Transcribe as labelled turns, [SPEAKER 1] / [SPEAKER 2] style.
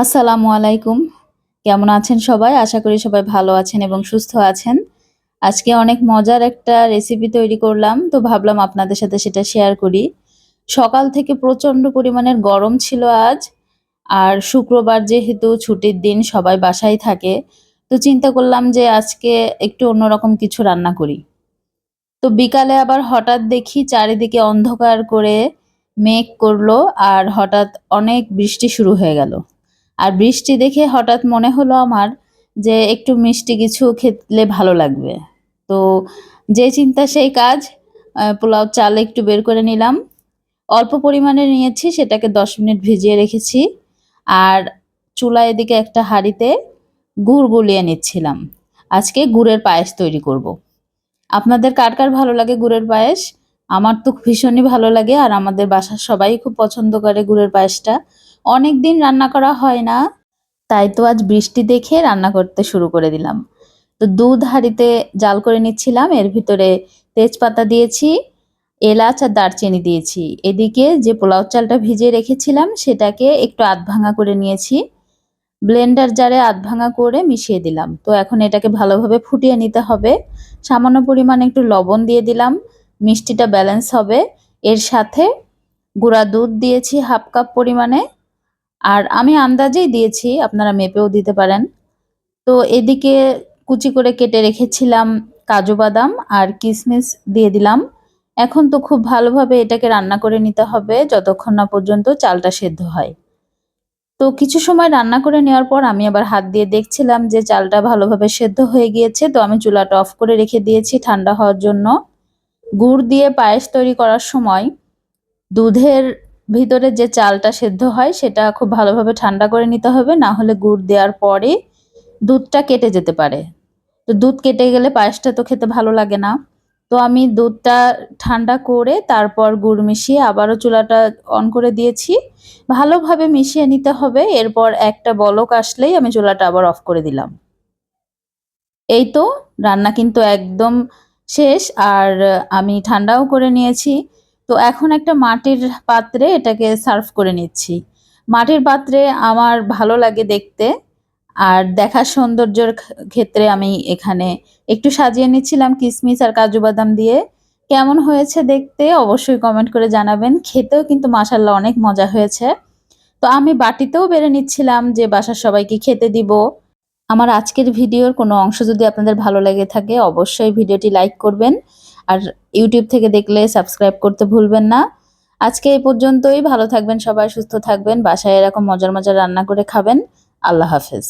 [SPEAKER 1] আসসালামু আলাইকুম। কেমন আছেন সবাই? আশা করি সবাই ভালো আছেন এবং সুস্থ আছেন। আজকে অনেক মজার একটা রেসিপি তৈরি করলাম। তো ভাবলাম আপনাদের সাথে সেটা শেয়ার করি। সকাল থেকে প্রচণ্ড পরিমাণের গরম ছিল আজ। আর শুক্রবার যেহেতু ছুটির দিন সবাই বাসায় থাকে। তো চিন্তা করলাম যে আজকে একটু অন্যরকম কিছু রান্না করি। তো বিকালে আবার হঠাৎ দেখি চারিদিকে অন্ধকার করে মেঘ করলো আর হঠাৎ অনেক বৃষ্টি শুরু হয়ে গেল। আর বৃষ্টি দেখে হঠাৎ মনে হলো আমার যে একটু মিষ্টি কিছু খেলে ভালো লাগবে। তো যে চিন্তা সেই কাজ। পোলাও চাল একটু বের করে নিলাম। অল্প পরিমাণে নিয়েছি, সেটাকে ১০ মিনিট ভিজিয়ে রেখেছি। আর চুলায় এদিকে একটা হাঁড়িতে গুড় গুলিয়ে নিচ্ছিলাম। আজকে গুড়ের পায়েস তৈরি করব। আপনাদের কার, কার ভালো লাগে গুড়ের পায়েস? আমার তো ভীষণই ভালো লাগে আর আমাদের বাসার সবাই খুব পছন্দ করে গুড়ের পায়েসটা। অনেকদিন রান্না করা হয় না, তাই তো আজ বৃষ্টি দেখে রান্না করতে শুরু করে দিলাম। তো দুধ হাঁড়িতে জাল করে নিচ্ছিলাম, এর ভিতরে তেজপাতা দিয়েছি, এলাচ আর দারচিনি দিয়েছি। এদিকে যে পোলাও চালটা ভিজিয়ে রেখেছিলাম সেটাকে একটু আধ ভাঙা করে নিয়েছি, ব্লেন্ডার জারে আধ ভাঙা করে মিশিয়ে দিলাম। তো এখন এটাকে ভালোভাবে ফুটিয়ে নিতে হবে। সামান্য পরিমাণে একটু লবণ দিয়ে দিলাম, মিষ্টিটা ব্যালেন্স হবে। এর সাথে গুঁড়া দুধ দিয়েছি হাফ কাপ পরিমাণে, আর আমি আন্দাজেই দিয়েছি, আপনারা মেপেও দিতে পারেন। তো এদিকে কুচি করে কেটে রেখেছিলাম কাজু বাদাম আর কিশমিশ দিয়ে দিলাম। এখন তো খুব ভালোভাবে এটাকে রান্না করে নিতে হবে যতক্ষণ না পর্যন্ত চালটা সেদ্ধ হয়। তো কিছু সময় রান্না করে নেওয়ার পর আমি আবার হাত দিয়ে দেখছিলাম যে চালটা ভালোভাবে সেদ্ধ হয়ে গিয়েছে। তো আমি চুলাটা অফ করে রেখে দিয়েছি ঠান্ডা হওয়ার জন্য। গুড় দিয়ে পায়েস তৈরি করার সময় দুধের ভিতরে যে চালটা সেদ্ধ হয় সেটা খুব ভালোভাবে ঠান্ডা করে নিতে হবে, না হলে গুড় দেওয়ার পরে দুধটা কেটে যেতে পারে। তো দুধ কেটে গেলে পায়েসটা তো খেতে ভালো লাগে না। তো আমি দুধটা ঠান্ডা করে তারপর গুড় মিশিয়ে আবারও চুলাটা অন করে দিয়েছি। ভালোভাবে মিশিয়ে নিতে হবে। এরপর একটা বলক আসলেই আমি চুলাটা আবার অফ করে দিলাম। এই তো রান্না কিন্তু একদম শেষ, আর আমি ঠান্ডাও করে নিয়েছি। তো এখন একটা মাটির পাত্রে এটাকে সার্ভ করে নিচ্ছি। মাটির পাত্রে আমার ভালো লাগে দেখতে, আর দেখার সৌন্দর্যের ক্ষেত্রে আমি এখানে একটু সাজিয়ে নিচ্ছিলাম কিশমিশ আর কাজু বাদাম দিয়ে। কেমন হয়েছে দেখতে অবশ্যই কমেন্ট করে জানাবেন। খেতেও কিন্তু মাশাআল্লাহ অনেক মজা হয়েছে। তো আমি বাটিতেও বেড়ে নিচ্ছিলাম যে বাসার সবাইকে খেতে দিব। আমার আজকের ভিডিওর কোনো অংশ যদি আপনাদের ভালো লেগে থাকে অবশ্যই ভিডিওটি লাইক করবেন, আর ইউটিউব থেকে দেখলে সাবস্ক্রাইব করতে ভুলবেন না। আজকে এই পর্যন্তই। ভালো থাকবেন সবাই, সুস্থ থাকবেন, বাসায় এরকম মজার মজার রান্না করে খাবেন। আল্লাহ হাফেজ।